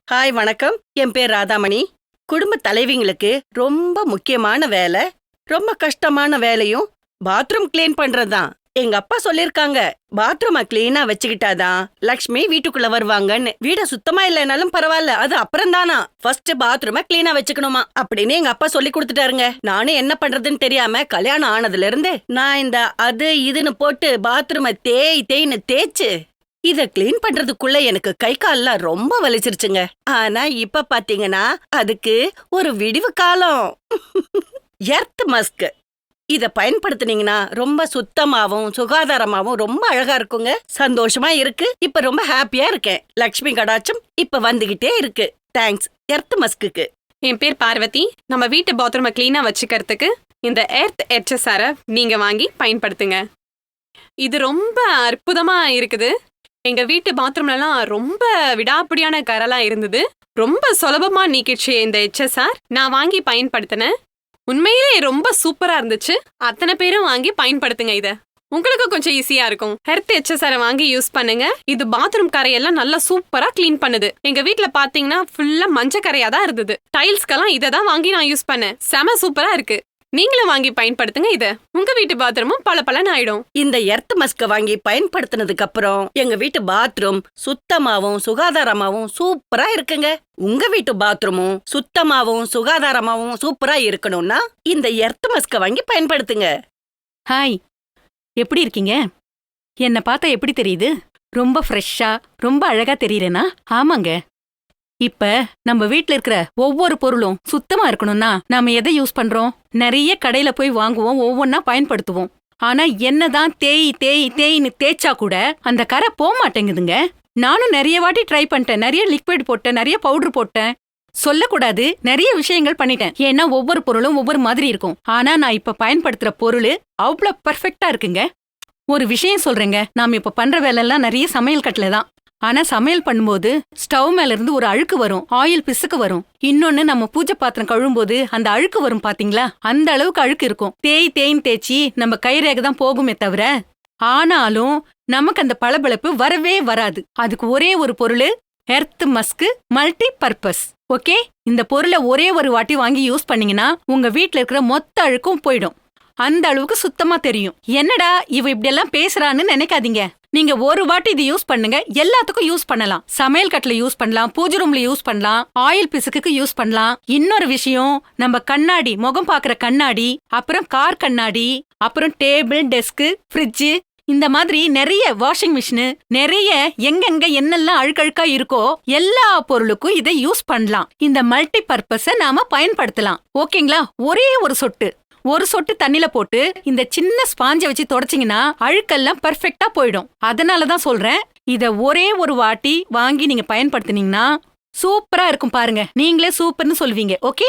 Hi வணக்கம். என் பேர் ராதாமணி. குடும்ப தலைவிங்களுக்கு ரொம்ப முக்கியமான வேலை, ரொம்ப கஷ்டமான வேலையும் பாத்ரூம் கிளீன் பண்றதுதான். எங்க அப்பா சொல்லிருக்காங்க, பாத்ரூமை கிளீனா வச்சுக்கிட்டாதான் லக்ஷ்மி வீட்டுக்குள்ள வருவாங்கன்னு. வீட சுத்தமா இல்லைனாலும் பரவாயில்ல, அது அப்புறம் தானா. ஃபர்ஸ்ட் பாத்ரூமை கிளீனா வச்சுக்கணுமா அப்படின்னு எங்க அப்பா சொல்லி கொடுத்துட்டாருங்க. நானும் என்ன பண்றதுன்னு தெரியாம கல்யாணம் ஆனதுல இருந்து நான் இந்த அது இதுன்னு போட்டு பாத்ரூமை தேய்ன்னு தேய்ச்சு இத கிளீன் பண்றதுக்குள்ள எனக்கு கை கால்லாம் ரொம்ப வலிச்சிருச்சுங்க. ஆனா இப்ப பாத்தீங்கன்னா அதுக்கு ஒரு விடிவு காலம். எர்த் மஸ்க் இத பயன்படுத்தினீங்கன்னா ரொம்ப சுத்தமாவும் சுகாதாரமாவும் ரொம்ப அழகா இருக்குங்க. சந்தோஷமா இருக்கு. இப்ப ரொம்ப ஹாப்பியா இருக்கேன். லக்ஷ்மி கடாட்சம் இப்ப வந்துகிட்டே இருக்கு. Thanks earth Musk. என் பேர் பார்வதி. நம்ம வீட்டு பாத்ரூமை கிளீனா வச்சுக்கிறதுக்கு இந்த எர்த் HSR நீங்க வாங்கி பயன்படுத்துங்க. இது ரொம்ப அற்புதமா இருக்குது. எங்க வீட்டு பாத்ரூம்லாம் ரொம்ப விடாப்பிடியான கரெல்லாம் இருந்தது. ரொம்ப சுலபமா நீக்கிடுச்சு இந்த HSR. நான் வாங்கி பயன்படுத்தினேன். உண்மையிலே ரொம்ப சூப்பரா இருந்துச்சு. அத்தனை பேரும் வாங்கி பயன்படுத்துங்க. இத உங்களுக்கு கொஞ்சம் ஈஸியா இருக்கும். எர்த் HSR வாங்கி யூஸ் பண்ணுங்க. இது பாத்ரூம் கரையெல்லாம் நல்லா சூப்பரா கிளீன் பண்ணுது. எங்க வீட்டுல பாத்தீங்கன்னா ஃபுல்லா மஞ்ச கரையா தான் இருந்தது. டைல்ஸ்க்கெல்லாம் இதை தான் வாங்கி நான் யூஸ் பண்ணேன். செம சூப்பரா இருக்கு. நீங்களும் வாங்கி பயன்படுத்துங்க. இத உங்க வீட்டு பாத்ரூமும் பளபளன்னு ஆயிடும். இந்த எர்த் மஸ்க வாங்கி பயன்படுத்தினதுக்கு அப்புறம் எங்க வீட்டு பாத்ரூம் சுத்தமாவும் சுகாதாரமாவும் சூப்பரா இருக்குங்க. உங்க வீட்டு பாத்ரூமும் சுத்தமாவும் சுகாதாரமாவும் சூப்பரா இருக்கணும்னா இந்த எர்த் மஸ்க வாங்கி பயன்படுத்துங்க. ஹாய், எப்படி இருக்கீங்க? என்ன பார்த்தா எப்படி தெரியுது? ரொம்ப ஃப்ரெஷ்ஷா ரொம்ப அழகா தெரியறேனா? ஆமாங்க. இப்ப நம்ம வீட்ல இருக்கிற ஒவ்வொரு பொருளும் சுத்தமா இருக்கணும்னா நாம எதை யூஸ் பண்றோம்? நிறைய கடையில போய் வாங்குவோம், ஒவ்வொன்னா பயன்படுத்துவோம். ஆனா என்னதான் தேய்ன்னு தேய்ச்சா கூட அந்த கரை போக மாட்டேங்குதுங்க. நானும் நிறைய வாட்டி ட்ரை பண்ணிட்டேன். நிறைய லிக்விட் போட்டேன், நிறைய பவுடர் போட்டேன். சொல்லக்கூடாது, நிறைய விஷயங்கள் பண்ணிட்டேன். ஏன்னா ஒவ்வொரு பொருளும் ஒவ்வொரு மாதிரி இருக்கும். ஆனா நான் இப்ப பயன்படுத்துற பொருள் அவ்வளவு பெர்ஃபெக்டா இருக்குங்க. ஒரு விஷயம் சொல்றேங்க, நாம இப்ப பண்ற வேலையெல்லாம் நிறைய சமையல் கட்டுல தான். ஆனா சமையல் பண்ணும்போது ஸ்டவ் மேல இருந்து ஒரு அழுக்கு வரும், ஆயில் பிசுக்கு வரும். இன்னொன்னு நம்ம பூஜை பாத்திரம் கழுவும்போது அந்த அழுக்கு வரும் பாத்தீங்களா? அந்த அளவுக்கு அழுக்கு இருக்கும். தேய்ன்னு தேய்ச்சி நம்ம கைரேகை தான் போகுமே தவிர, ஆனாலும் நமக்கு அந்த பளபளப்பு வரவே வராது. அதுக்கு ஒரே ஒரு பொருள் earth Musk multi purpose. Okay, இந்த பொருளை ஒரே ஒரு வாட்டி வாங்கி யூஸ் பண்ணீங்கன்னா உங்க வீட்டுல இருக்கிற மொத்த அழுக்கும் போயிடும். அந்த அளவுக்கு சுத்தமா தெரியும். என்னடா இவ இப்படி எல்லாம் பேசுறான்னு நினைக்காதீங்க. நீங்க ஒரு வாட்டி இது யூஸ் பண்ணுங்க, எல்லாத்துக்கும் யூஸ் பண்ணலாம். சமையல் கட்டுல யூஸ் பண்ணலாம், பூஜை ரூம்ல யூஸ் பண்ணலாம், ஆயில் பிசுக்கு யூஸ் பண்ணலாம். இன்னொரு விஷயம், நம்ம கண்ணாடி, முகம் பாக்குற கண்ணாடி, அப்புறம் கார் கண்ணாடி, அப்புறம் டேபிள், டெஸ்க், ஃப்ரிட்ஜ், இந்த மாதிரி நிறைய வாஷிங் மிஷின், நிறைய எங்கெங்க என்னெல்லாம் அழுக்கழுக்கா இருக்கோ எல்லா பொருளுக்கும் இதை யூஸ் பண்ணலாம். இந்த மல்டி பர்பஸ நாம பயன்படுத்தலாம். ஓகேங்களா? ஒரே ஒரு சொட்டு தண்ணில போட்டு இந்த சின்ன ஸ்பாஞ்ச வச்சு தொடச்சிங்கன்னா அழுக்கெல்லாம் பெர்ஃபெக்ட்டா போயிடும். அதனாலதான் சொல்றேன், இத ஒரே ஒரு வாட்டி வாங்கி நீங்க பயன்படுத்தினீங்கன்னா சூப்பரா இருக்கும். பாருங்க, நீங்களே சூப்பர்னு சொல்வீங்க. ஓகே.